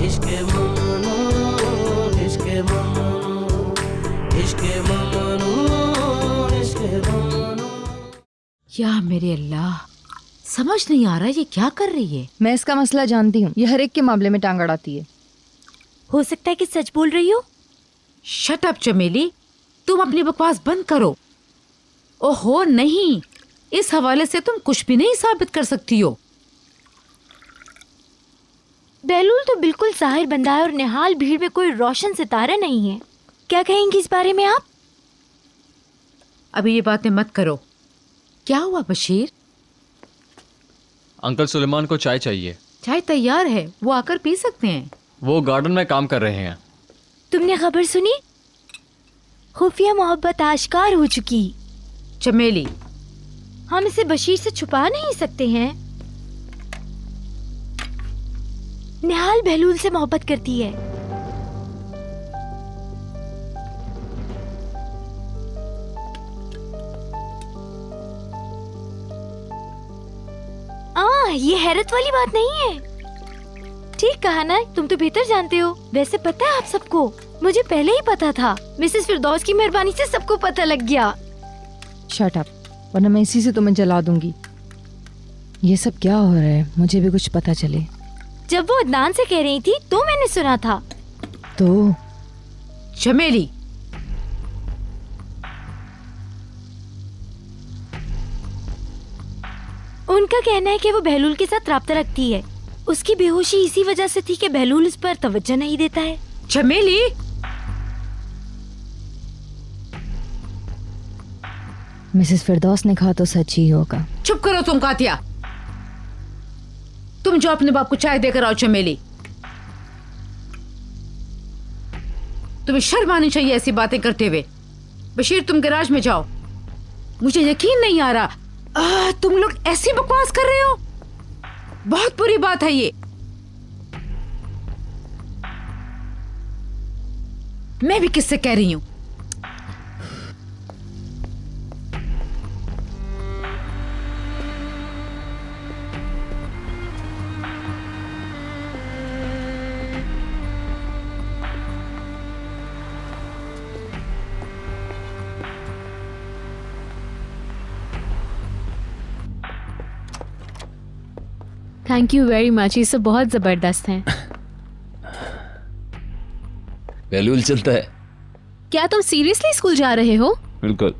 इश्क ममनू, इश्क ममनू, इश्क ममनू, इश्क ममनू। या मेरे अल्लाह, समझ नहीं आ रहा ये क्या कर रही है। मैं इसका मसला जानती हूँ, ये हर एक के मामले में टांग अड़ाती है। हो सकता है कि सच बोल रही हो। शट अप चमेली, तुम अपनी बकवास बंद करो। ओहो नहीं, इस हवाले से तुम कुछ भी नहीं साबित कर सकती हो। बहलूल तो बिल्कुल जाहिर बंदा है और निहाल भीड़ में कोई रोशन सितारा नहीं है। क्या कहेंगी इस बारे में आप? अभी ये बातें मत करो। क्या हुआ बशीर? अंकल सुलेमान को चाय चाहिए। चाय तैयार है, वो आकर पी सकते हैं। वो गार्डन में काम कर रहे हैं। तुमने खबर सुनी? खुफिया मोहब्बत आश्कार हो चुकी। चमेली, हम इसे बशीर से छुपा नहीं सकते हैं। निहाल बहलूल से मोहब्बत करती है। ये हैरत वाली बात नहीं है। ठीक कहा ना, तुम तो बेहतर जानते हो। वैसे पता है आप सबको, मुझे पहले ही पता था। मिसेस फिरदौस की मेहरबानी से सबको पता लग गया। शट अप, वरना मैं इसी से तुम्हें जला दूंगी। ये सब क्या हो रहा है, मुझे भी कुछ पता चले। जब वो अदनान से कह रही थी तो मैंने सुना था। तो चमेली, उनका कहना है कि वो बहलूल के साथ राब्ता रखती है। उसकी बेहोशी इसी वजह से थी कि बहलूल उस पर तवज्जो नहीं देता है। चमेली, मिसेस फिरदौस ने कहा तो सच ही होगा। चुप करो तुम कातिया। तुम जो अपने बाप को चाय देकर आओ। चमेली, तुम्हें शर्म आनी चाहिए ऐसी बातें करते हुए। बशीर, तुम गैराज में जाओ। मुझे यकीन नहीं आ रहा तुम लोग ऐसी बकवास कर रहे हो। बहुत बुरी बात है ये। मैं भी किससे कह रही हूं। थैंक यू वेरी मच, ये सब बहुत जबरदस्त हैं। बहलूल चलता है। क्या तुम सीरियसली स्कूल जा रहे हो? बिल्कुल।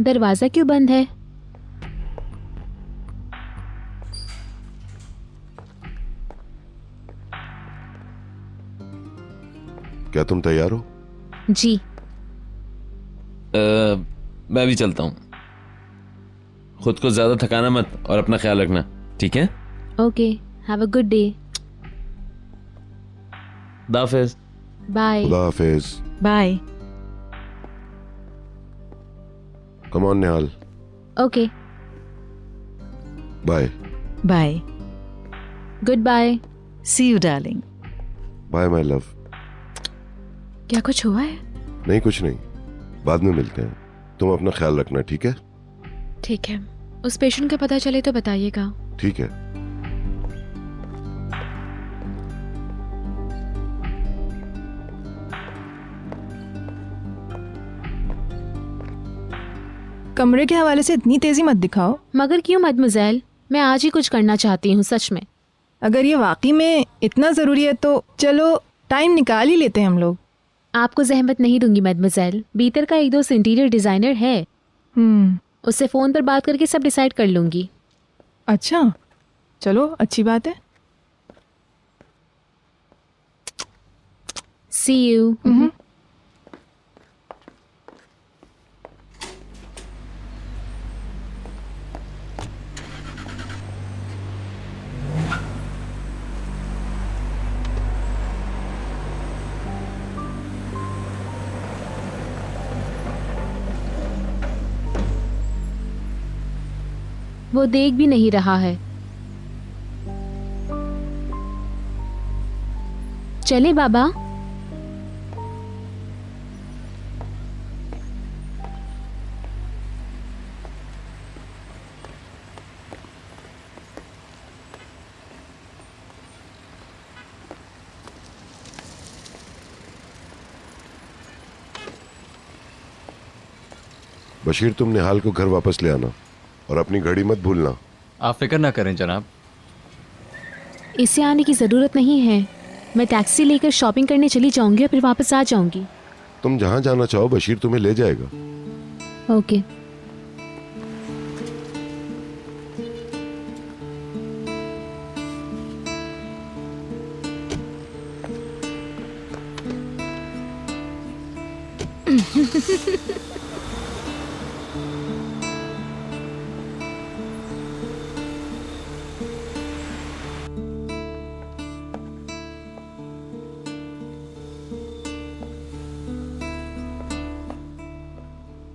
दरवाजा क्यों बंद है? क्या तुम तैयार हो? जी। मैं भी चलता हूँ। खुद को ज्यादा थकाना मत और अपना ख्याल रखना, ठीक है? Okay, have a good day. खुदा हाफिज। बाय। खुदा हाफिज। Bye. Come on Nihal. Okay, bye. Bye. Goodbye. See you darling. Bye my love. क्या कुछ हुआ है? नहीं, कुछ नहीं, बाद में मिलते हैं। तुम अपना ख्याल रखना, ठीक है? ठीक है, उस पेशेंट का पता चले तो बताइएगा। ठीक है। कमरे के हवाले से इतनी तेजी मत दिखाओ। मगर क्यों मदमुज़ैल, मैं आज ही कुछ करना चाहती हूँ सच में। अगर ये वाकई में इतना ज़रूरी है तो चलो टाइम निकाल ही लेते हैं हम लोग। आपको जहमत नहीं दूंगी मदमुज़ैल। बीतर का एक दोस्त इंटीरियर डिज़ाइनर है, उससे फ़ोन पर बात करके सब डिसाइड कर लूंगी। अच्छा, चलो अच्छी बात है। सी यू। वो देख भी नहीं रहा है। चले बाबा। बशीर, तुम निहाल को घर वापस ले आना और अपनी घड़ी मत भूलना। आप फिक्र ना करें जनाब। इसे आने की ज़रूरत नहीं है। मैं टैक्सी लेकर शॉपिंग करने चली जाऊंगी और फिर वापस आ जाऊंगी। तुम जहां जाना चाहो बशीर तुम्हें ले जाएगा। ओके।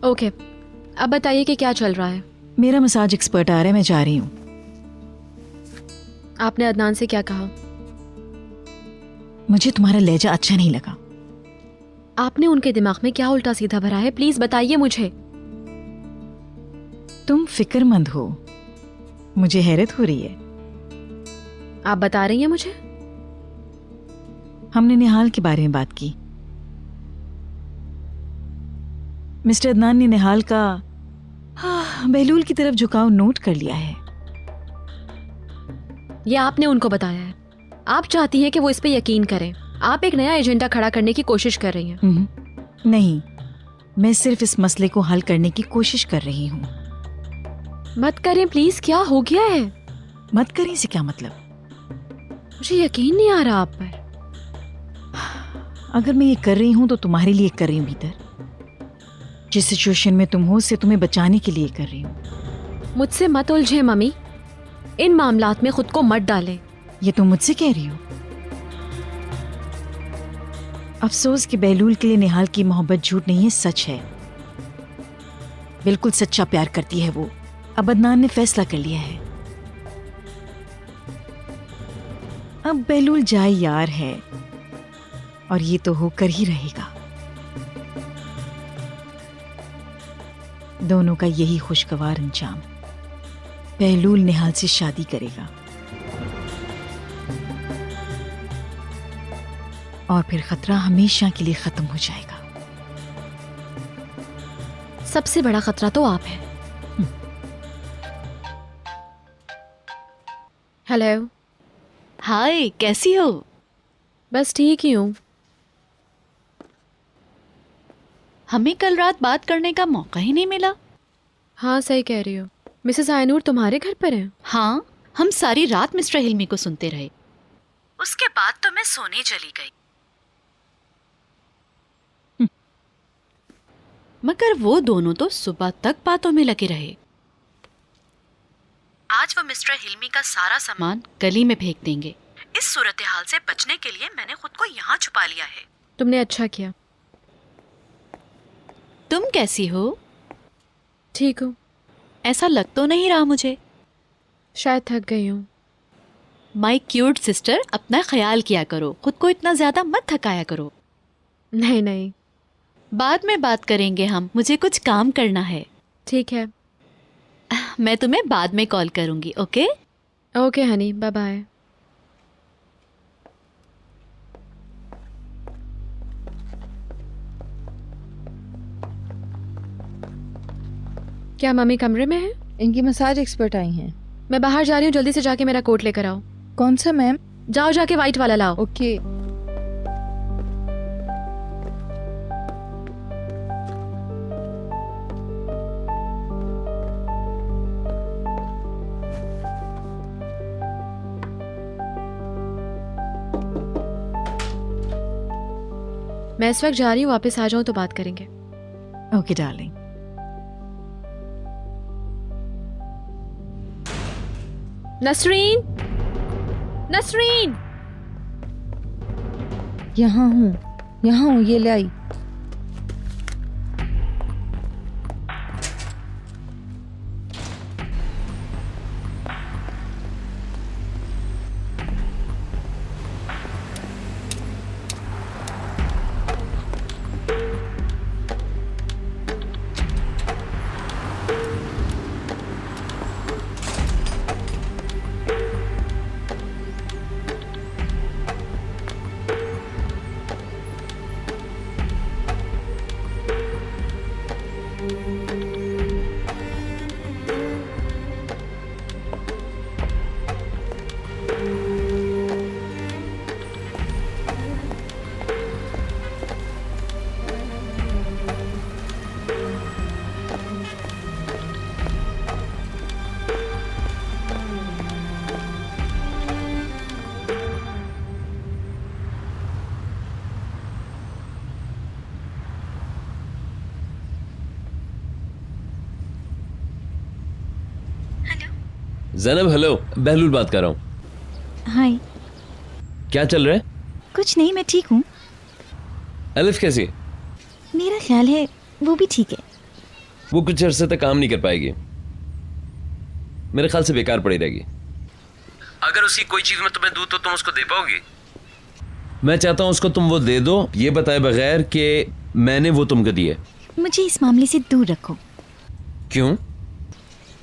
ओके, अब बताइए कि क्या चल रहा है। मेरा मसाज एक्सपर्ट आ रहा है, मैं जा रही हूँ। आपने अदनान से क्या कहा? मुझे तुम्हारा लहजा अच्छा नहीं लगा। आपने उनके दिमाग में क्या उल्टा सीधा भरा है? प्लीज बताइए मुझे। तुम फिक्रमंद हो, मुझे हैरत हो रही है। आप बता रही हैं मुझे? हमने निहाल के बारे में बात की। मिस्टर अदनान ने निहाल का बहलूल की तरफ झुकाव नोट कर लिया है। ये आपने उनको बताया है? आप चाहती हैं कि वो इस पे यकीन करें। आप एक नया एजेंडा खड़ा करने की कोशिश कर रही हैं। नहीं, मैं सिर्फ इस मसले को हल करने की कोशिश कर रही हूँ। मत करें प्लीज, क्या हो गया है? मत करें से क्या मतलब? मुझे यकीन नहीं आ रहा आप पर। अगर मैं ये कर रही हूँ तो तुम्हारे लिए कर रही हूँ भीतर। जिस सिचुएशन में तुम हो उससे तुम्हें बचाने के लिए कर रही हूँ। मुझसे मत उलझे मम्मी, इन मामलात में खुद को मत डालें। ये तुम मुझसे कह रही हो? अफसोस कि बहलूल के लिए निहाल की मोहब्बत झूठ नहीं है, सच है। बिल्कुल सच्चा प्यार करती है वो। अब अदनान ने फैसला कर लिया है। अब बहलूल जाए यार है, और ये तो होकर ही रहेगा। दोनों का यही खुशगवार अंजाम। बहलूल निहाल से शादी करेगा और फिर खतरा हमेशा के लिए खत्म हो जाएगा। सबसे बड़ा खतरा तो आप हैं। हेलो। हाय, कैसी हो? बस ठीक ही हूँ। हमें कल रात बात करने का मौका ही नहीं मिला। हाँ सही कह रही हो। मिसेस आयनूर तुम्हारे घर पर हैं? हाँ, हम सारी रात मिस्टर हिल्मी को सुनते रहे। उसके बाद तो मैं सोने चली गई। मगर वो दोनों तो सुबह तक बातों में लगे रहे। आज वो मिस्टर हिल्मी का सारा सामान गली में फेंक देंगे। इस सूरत हाल से बचने के लिए मैंने खुद को यहाँ छुपा लिया है। तुमने अच्छा किया। तुम कैसी हो? ठीक हूँ। ऐसा लग तो नहीं रहा मुझे। शायद थक गई हूँ। माय क्यूट सिस्टर, अपना ख्याल किया करो। खुद को इतना ज्यादा मत थकाया करो। नहीं नहीं, बाद में बात करेंगे हम। मुझे कुछ काम करना है। ठीक है। मैं तुम्हें बाद में कॉल करूंगी। Okay okay honey, bye bye. क्या मम्मी कमरे में है? इनकी मसाज एक्सपर्ट आई हैं। मैं बाहर जा रही हूँ, जल्दी से जाके मेरा कोट लेकर आओ। कौन सा मैम? जाओ जाके वाइट वाला लाओ। ओके। मैं इस वक्त जा रही हूँ, वापस आ जाऊँ तो बात करेंगे। Okay darling. नसरीन, नसरीन। यहाँ हूँ, यहाँ हूँ, ये ले आई। जैनब हेलो, बहलूल बात कर रहा हूँ। हाय। क्या चल रहा है? कुछ नहीं, मैं ठीक हूँ। अलिफ कैसी है? मेरा ख्याल है वो भी ठीक है। वो कुछ अरसे तक काम नहीं कर पाएगी, मेरे ख्याल से बेकार पड़ी रहेगी। अगर उसकी कोई चीज मैं तुम्हें दूं तो तुम उसको दे पाओगी? मैं चाहता हूं उसको तुम वो दे दो, ये बताए बगैर कि मैंने वो तुमको दी है। मुझे इस मामले से दूर रखो। क्यों?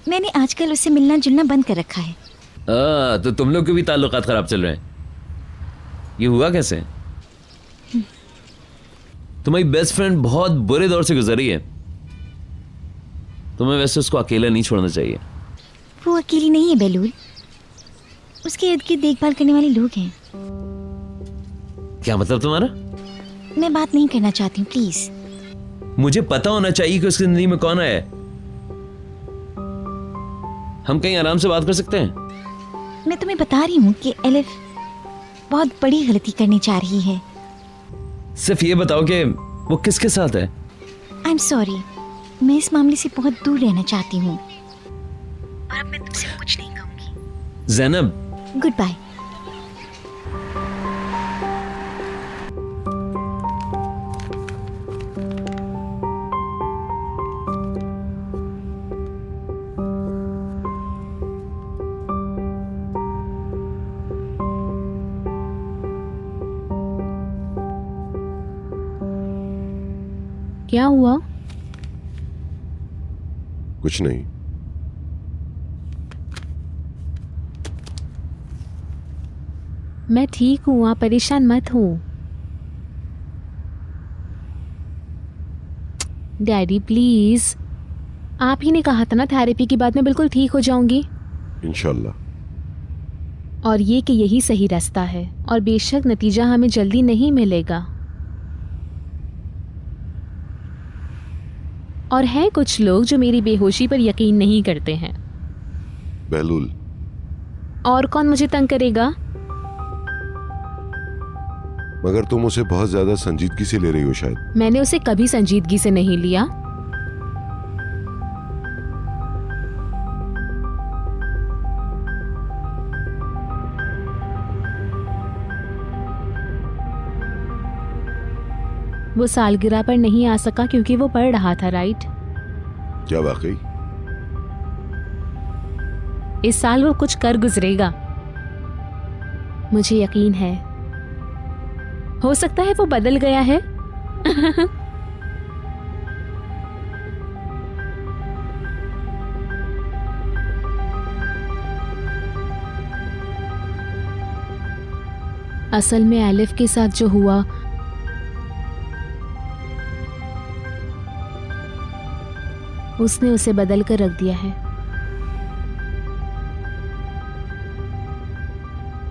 मैंने आजकल उससे मिलना जुलना बंद कर रखा है। तो तुम लोग के भी ताल्लुकात खराब चल रहे हैं। ये हुआ कैसे? तुम्हारी बेस्ट फ्रेंड बहुत बुरे दौर से गुजरी है, तुम्हें वैसे उसको अकेला नहीं छोड़ना चाहिए। वो अकेली नहीं है बेलूल, उसके इर्द गिर्द देखभाल करने वाले लोग हैं। क्या मतलब तुम्हारा? मैं बात नहीं करना चाहती हूँ, प्लीज। मुझे पता होना चाहिए कि उसकी जिंदगी में कौन है। हम कहीं आराम से बात कर सकते हैं? मैं तुम्हें बता रही हूँ कि एलिफ बहुत बड़ी गलती करने जा रही है। सिर्फ ये बताओ कि वो किसके साथ है। आई एम सॉरी, मैं इस मामले से बहुत दूर रहना चाहती हूँ और अब मैं तुमसे कुछ नहीं कहूँगी। Zainab, good bye. क्या हुआ? कुछ नहीं। मैं ठीक हूँ, आप परेशान मत हो। डैडी प्लीज, आप ही ने कहा था ना थेरेपी की बाद में बिल्कुल ठीक हो जाऊंगी। इंशाल्लाह। और ये कि यही सही रास्ता है, और बेशक नतीजा हमें जल्दी नहीं मिलेगा। और हैं कुछ लोग जो मेरी बेहोशी पर यकीन नहीं करते हैं। बहलूल। और कौन मुझे तंग करेगा? मगर तुम उसे बहुत ज्यादा संजीदगी से ले रही हो शायद। मैंने उसे कभी संजीदगी से नहीं लिया। वो सालगिरह पर नहीं आ सका क्योंकि वो पढ़ रहा था, राइट? क्या वाकई? इस साल वो कुछ कर गुजरेगा, मुझे यकीन है। हो सकता है वो बदल गया है। असल में एलिफ के साथ जो हुआ, उसने उसे बदल कर रख दिया है।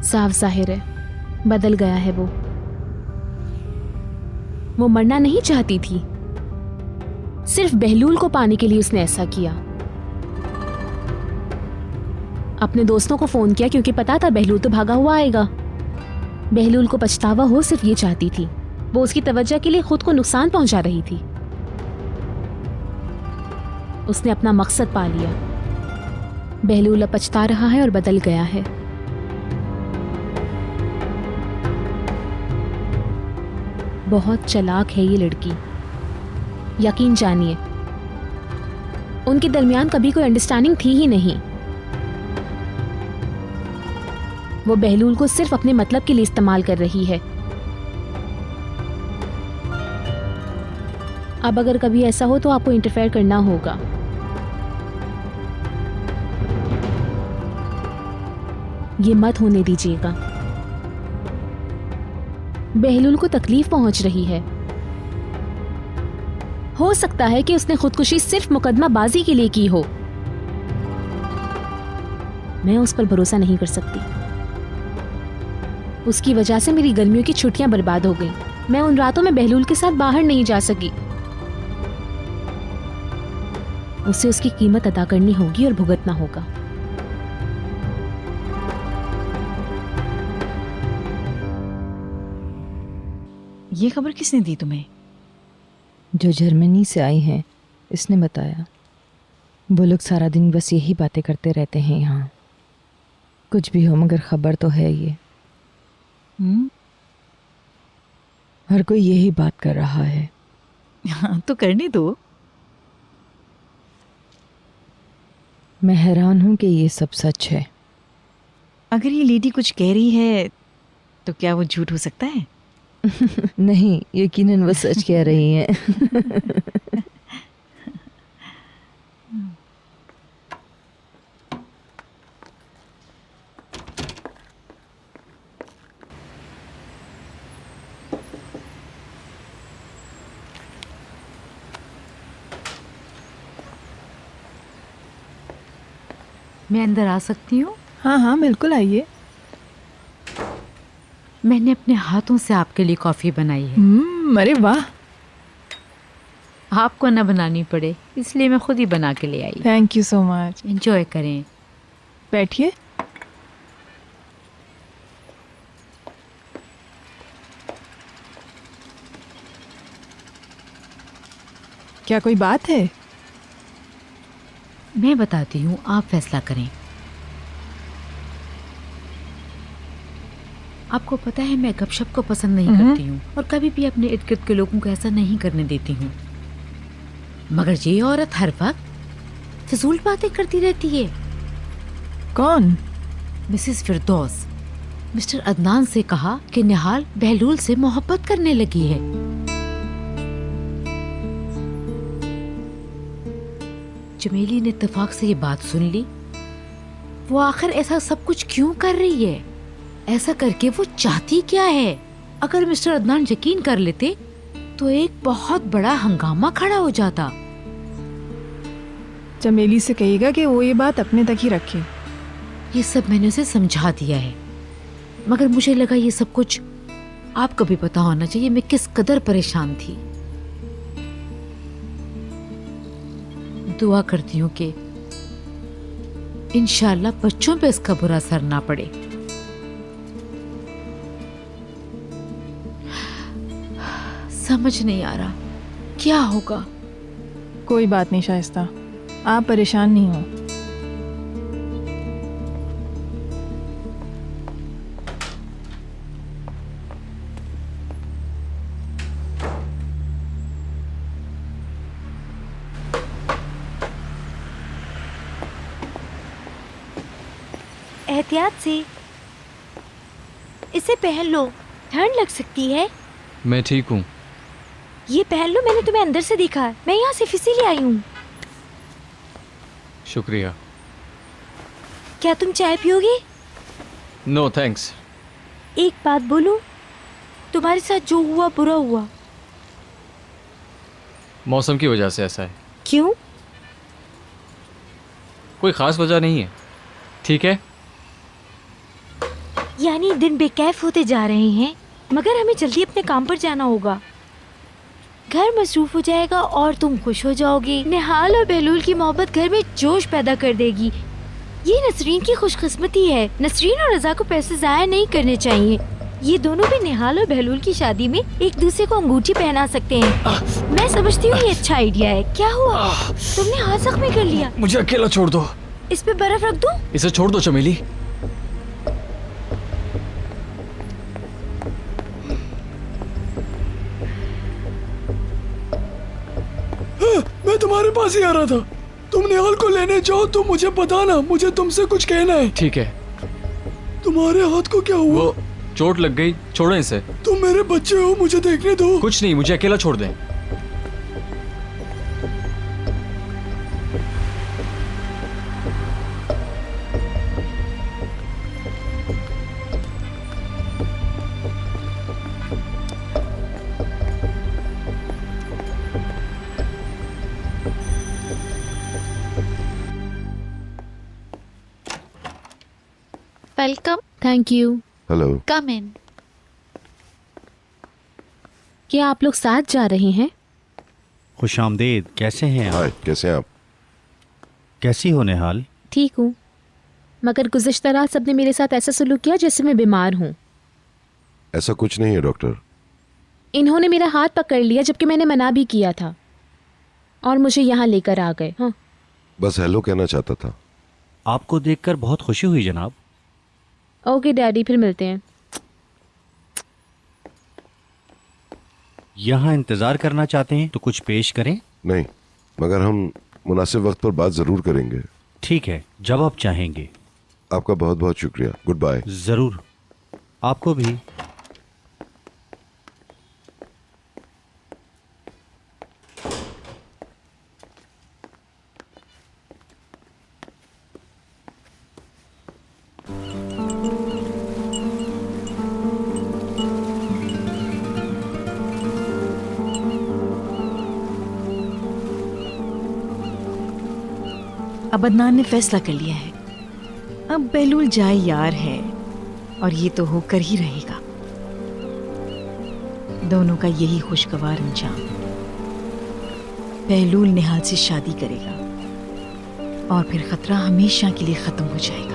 साफ जाहिर है बदल गया है वो मरना नहीं चाहती थी, सिर्फ बहलूल को पाने के लिए उसने ऐसा किया। अपने दोस्तों को फोन किया क्योंकि पता था बहलूल तो भागा हुआ आएगा। बहलूल को पछतावा हो, सिर्फ ये चाहती थी। वो उसकी तवज्जो के लिए खुद को नुकसान पहुंचा रही थी। उसने अपना मकसद पा लिया। बहलूल अब पछता रहा है और बदल गया है। बहुत चालाक है ये लड़की, यकीन जानिए। उनके दरमियान कभी कोई अंडरस्टैंडिंग थी ही नहीं। वो बहलूल को सिर्फ अपने मतलब के लिए इस्तेमाल कर रही है। अब अगर कभी ऐसा हो तो आपको इंटरफेयर करना होगा। ये मत होने दीजिएगा। बहलूल को तकलीफ पहुंच रही है। हो सकता है कि उसने खुदकुशी सिर्फ मुकदमा बाजी के लिए की हो। मैं उस पर भरोसा नहीं कर सकती। उसकी वजह से मेरी गर्मियों की छुट्टियां बर्बाद हो गईं। मैं उन रातों में बहलूल के साथ बाहर नहीं जा सकी। उसे उसकी कीमत अदा करनी होगी और भुगतना होगा। ये खबर किसने दी तुम्हें? जो जर्मनी से आई हैं, इसने बताया। वो लोग सारा दिन बस यही बातें करते रहते हैं यहाँ। कुछ भी हो मगर खबर तो है ये। हर कोई यही बात कर रहा है। हाँ तो करने दो। मैं हैरान हूं कि ये सब सच है। अगर ये लेडी कुछ कह रही है तो क्या वो झूठ हो सकता है? नहीं, यकीनन वो सच कह रही हैं। मैं अंदर आ सकती हूँ? हाँ हाँ बिल्कुल आइए। मैंने अपने हाथों से आपके लिए कॉफ़ी बनाई है। अरे वाह। आपको ना बनानी पड़े इसलिए मैं खुद ही बना के ले आई। Thank you so much. Enjoy करें। बैठिए। क्या कोई बात है? मैं बताती हूँ, आप फैसला करें। आपको पता है मैं गपशप को पसंद नहीं करती हूँ और कभी भी अपने इर्द गिर्द के लोगों को ऐसा नहीं करने देती हूँ, मगर ये औरत हर वक्त फिजूल बातें करती रहती है। कौन? मिसेस फिरदौस। मिस्टर अदनान से कहा कि निहाल बहलूल से मोहब्बत करने लगी है। चमेली ने इत्तेफाक से ये बात सुन ली। वो आखिर ऐसा सब कुछ क्यों कर रही है? ऐसा करके वो चाहती क्या है? अगर मिस्टर अदनान यकीन कर लेते तो एक बहुत बड़ा हंगामा खड़ा हो जाता। चमेली से कहिएगा कि वो ये बात अपने तक ही रखे। ये सब मैंने उसे समझा दिया है, मगर मुझे लगा ये सब कुछ आपको भी पता होना चाहिए मैं किस कदर परेशान थी। दुआ करती हूँ कि इंशाल्लाह बच्चों पे इसका बुरा असर ना पड़े। समझ नहीं आ रहा क्या होगा। कोई बात नहीं शाइस्ता, आप परेशान नहीं हो। एहतियात से, इसे पहन लो, ठंड लग सकती है। मैं ठीक हूँ। ये पहन लो, मैंने तुम्हें अंदर से देखा। मैं यहाँ सिर्फ इसीलिए आई हूँ। शुक्रिया। क्या तुम चाय पियोगे? No thanks. एक बात बोलूं, तुम्हारे साथ जो हुआ बुरा हुआ। मौसम की वजह से ऐसा है। क्यों? कोई खास वजह नहीं है। ठीक है। यानी दिन बेकैफ होते जा रहे हैं, मगर हमें जल्दी अपने काम पर जाना होगा। घर मसरूफ हो जाएगा और तुम खुश हो जाओगे। निहाल और बहलूल की मोहब्बत घर में जोश पैदा कर देगी। ये नसरीन की खुशकिस्मती है। नसरीन और रजा को पैसे जाया नहीं करने चाहिए। ये दोनों भी निहाल और बहलूल की शादी में एक दूसरे को अंगूठी पहना सकते हैं। मैं समझती हूँ ये अच्छा आइडिया है। क्या हुआ? तुमने हाथ जख्मी कर लिया। मुझे अकेला छोड़ दो। इस पे बर्फ रख दूं? इसे छोड़ दो चमेली। मैं तुम्हारे पास ही आ रहा था। तुम निहाल को लेने जाओ तो मुझे बताना, मुझे तुमसे कुछ कहना है। ठीक है। तुम्हारे हाथ को क्या हुआ? वो चोट लग गई। छोड़ो इसे। तुम मेरे बच्चे हो, मुझे देखने दो। कुछ नहीं, मुझे अकेला छोड़ दें। वेलकम। Thank you. हेलो। कम इन। क्या आप लोग साथ जा रहे हैं? खुशामदीद। कैसे हैं आप? हाय, कैसे हैं आप? कैसी हो निहाल? ठीक हूँ, मगर गुज़िश्ता रात सबने मेरे साथ ऐसा सलूक किया जैसे मैं बीमार हूँ। ऐसा कुछ नहीं है डॉक्टर। इन्होंने मेरा हाथ पकड़ लिया जबकि मैंने मना भी किया था और मुझे यहाँ लेकर आ गए। हाँ, बस हेलो कहना चाहता था। आपको देखकर बहुत खुशी हुई जनाब। ओके डैडी, फिर मिलते हैं। यहाँ इंतजार करना चाहते हैं तो कुछ पेश करें? नहीं, मगर हम मुनासिब वक्त पर बात जरूर करेंगे। ठीक है, जब आप चाहेंगे। आपका बहुत बहुत शुक्रिया। Good bye. जरूर, आपको भी। अब अदनान ने फैसला कर लिया है, अब बहलूल जाए यार है, और ये तो होकर ही रहेगा। दोनों का यही खुशगवार अंजाम। बहलूल निहाल से शादी करेगा और फिर खतरा हमेशा के लिए खत्म हो जाएगा।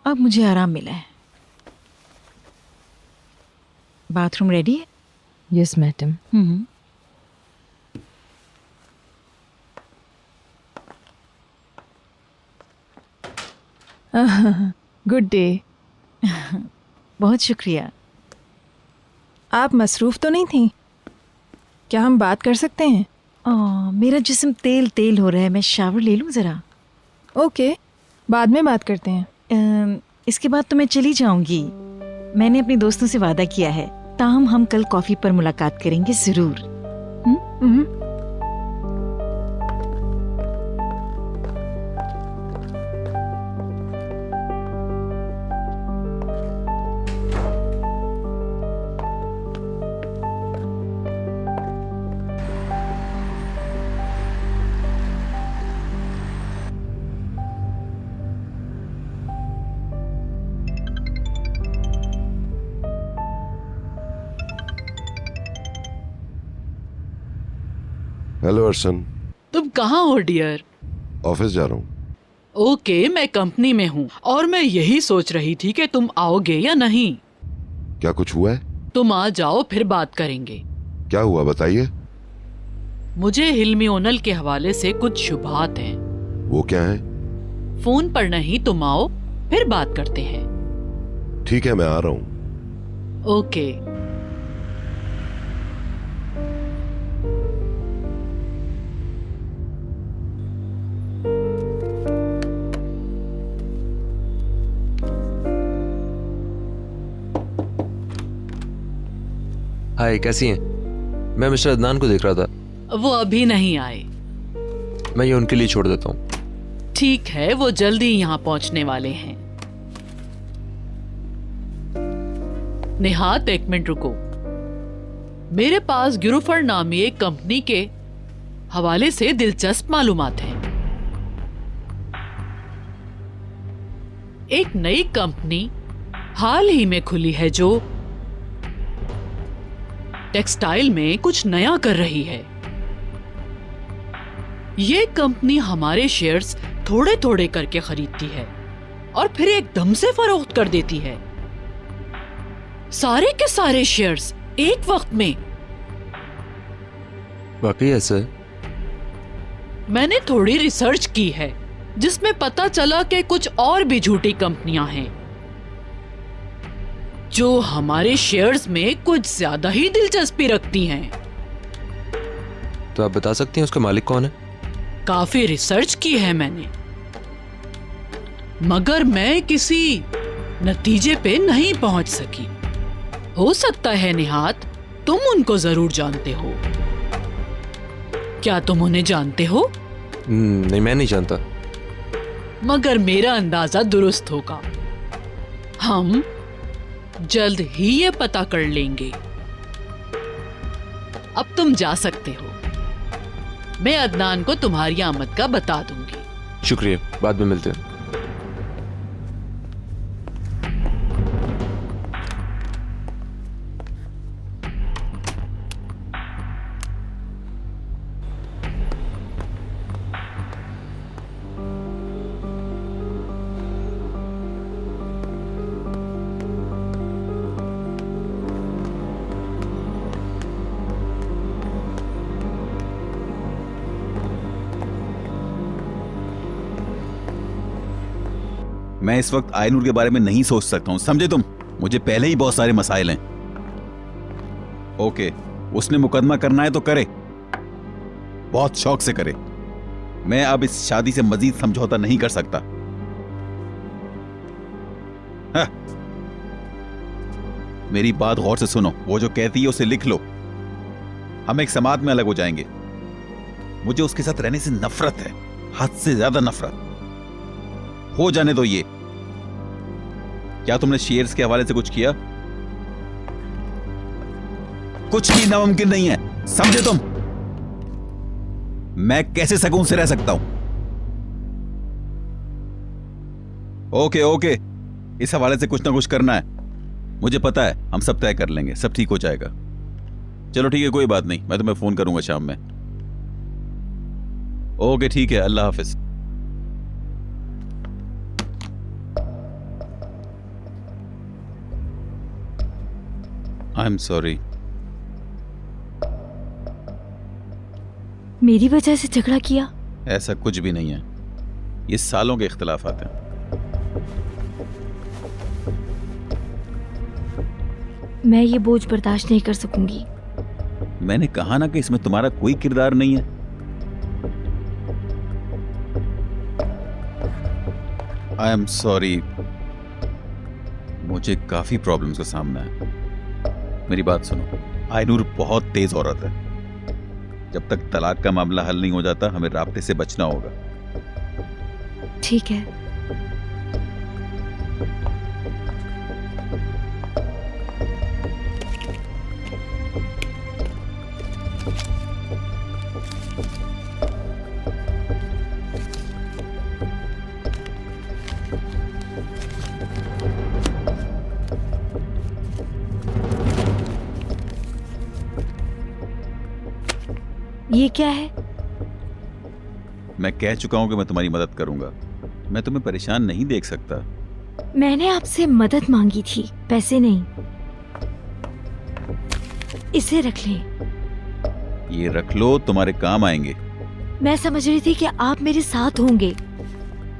अब मुझे आराम मिला है। बाथरूम रेडी है? Yes madam. Good day. बहुत शुक्रिया। आप मसरूफ़ तो नहीं थी? क्या हम बात कर सकते हैं? मेरा जिस्म तेल तेल हो रहा है, मैं शावर ले लूँ ज़रा? ओके, बाद में बात करते हैं। इसके बाद तो मैं चली जाऊंगी। मैंने अपने दोस्तों से वादा किया है, ताहम हम कल कॉफ़ी पर मुलाकात करेंगे ज़रूर। हेलो अर्सन। तुम कहाँ हो डियर? ऑफिस जा रहा हूँ। ओके, मैं कंपनी में हूँ और मैं यही सोच रही थी कि तुम आओगे या नहीं। क्या कुछ हुआ है? तुम आ जाओ, फिर बात करेंगे। क्या हुआ बताइए। मुझे हिल्मी ओनल के हवाले से कुछ शुबहात हैं। वो क्या है? फोन पर नहीं, तुम आओ फिर बात करते हैं। ठीक है, मैं आ रहा हूँ। ओके। हाय, कैसी हैं? मैं मिस्टर अदनान को देख रहा था। वो अभी नहीं आए। मैं ये उनके लिए छोड़ देता हूँ। ठीक है, वो जल्दी यहाँ पहुँचने वाले हैं। निहात, एक मिनट रुको। मेरे पास गिरुफर नामी एक कंपनी के हवाले से दिलचस्प मालूमात हैं। एक नई कंपनी हाल ही में खुली है जो टेक्सटाइल में कुछ नया कर रही है। ये कंपनी हमारे शेयर्स थोड़े थोड़े करके खरीदती है और फिर एकदम से फरोख्त कर देती है, सारे के सारे शेयर्स एक वक्त में। वाकई ऐसा है? मैंने थोड़ी रिसर्च की है जिसमें पता चला कि कुछ और भी झूठी कंपनियां हैं जो हमारे शेयर्स में कुछ ज्यादा ही दिलचस्पी रखती हैं। तो आप बता सकती हैं उसका मालिक कौन है? काफी रिसर्च की है मैंने, मगर मैं किसी नतीजे पे नहीं पहुंच सकी। हो सकता है निहात तुम उनको जरूर जानते हो। क्या तुम उन्हें जानते हो? नहीं, मैं नहीं जानता। मगर मेरा अंदाजा दुरुस्त होगा। हम जल्द ही ये पता कर लेंगे। अब तुम जा सकते हो। मैं अदनान को तुम्हारी आमद का बता दूंगी। शुक्रिया, बाद में मिलते हैं। मैं इस वक्त आयनूर के बारे में नहीं सोच सकता हूं, समझे तुम? मुझे पहले ही बहुत सारे मसाइल हैं। ओके, उसने मुकदमा करना है तो करे, बहुत शौक से करे। मैं अब इस शादी से मजीद समझौता नहीं कर सकता। हाँ। मेरी बात गौर से सुनो, वो जो कहती है उसे लिख लो। हम एक समाज में अलग हो जाएंगे। मुझे उसके साथ रहने से नफरत है, हद से ज्यादा नफरत। हो जाने दो ये। क्या तुमने शेयर्स के हवाले से कुछ किया? कुछ भी नामुमकिन नहीं है, समझे तुम? मैं कैसे सकून से रह सकता हूं? ओके ओके, इस हवाले से कुछ ना कुछ करना है। मुझे पता है, हम सब तय कर लेंगे, सब ठीक हो जाएगा। चलो ठीक है, कोई बात नहीं, मैं तुम्हें फोन करूंगा शाम में। ओके ठीक है, अल्लाह हाफिज। I am sorry. मेरी वजह से झगड़ा किया? ऐसा कुछ भी नहीं है, ये सालों के इख्तिलाफात हैं। मैं ये बोझ बर्दाश्त नहीं कर सकूंगी। मैंने कहा ना कि इसमें तुम्हारा कोई किरदार नहीं है। आई एम सॉरी, मुझे काफी प्रॉब्लम्स का सामना है। मेरी बात सुनो, आयनूर बहुत तेज औरत है। जब तक तलाक का मामला हल नहीं हो जाता, हमें राब्ते से बचना होगा। ठीक है। ये क्या है? मैं कह चुका हूं कि मैं तुम्हारी मदद करूंगा। मैं तुम्हें परेशान नहीं देख सकता। मैंने आपसे मदद मांगी थी, पैसे नहीं। इसे रख लें। ये रख लो, तुम्हारे काम आएंगे। मैं समझ रही थी कि आप मेरे साथ होंगे।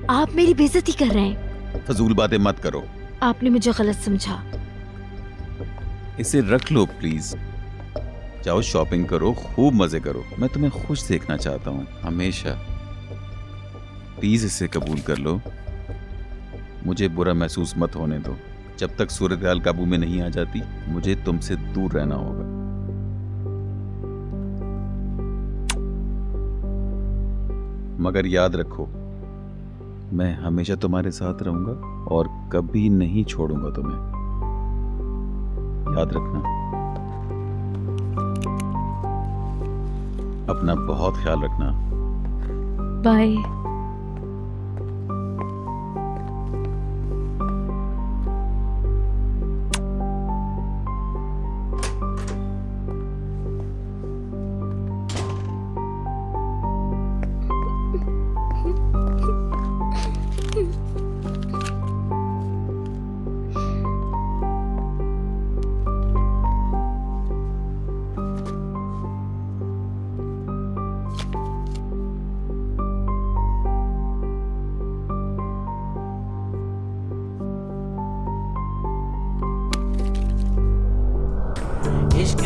आप मेरी बेइज्जती कर रहे हैं। फजूल बातें मत करो। आपने मुझे गलत समझा। इसे रख लो प्लीज। जाओ शॉपिंग करो, खूब मजे करो। मैं तुम्हें खुश देखना चाहता हूँ, हमेशा। प्लीज इसे कबूल कर लो। मुझे बुरा महसूस मत होने दो। जब तक सूरत हाल काबू में नहीं आ जाती, मुझे तुमसे दूर रहना होगा। मगर याद रखो, मैं हमेशा तुम्हारे साथ रहूंगा और कभी नहीं छोड़ूंगा तुम्हें। याद रखना। अपना बहुत ख्याल रखना। बाय। इश्क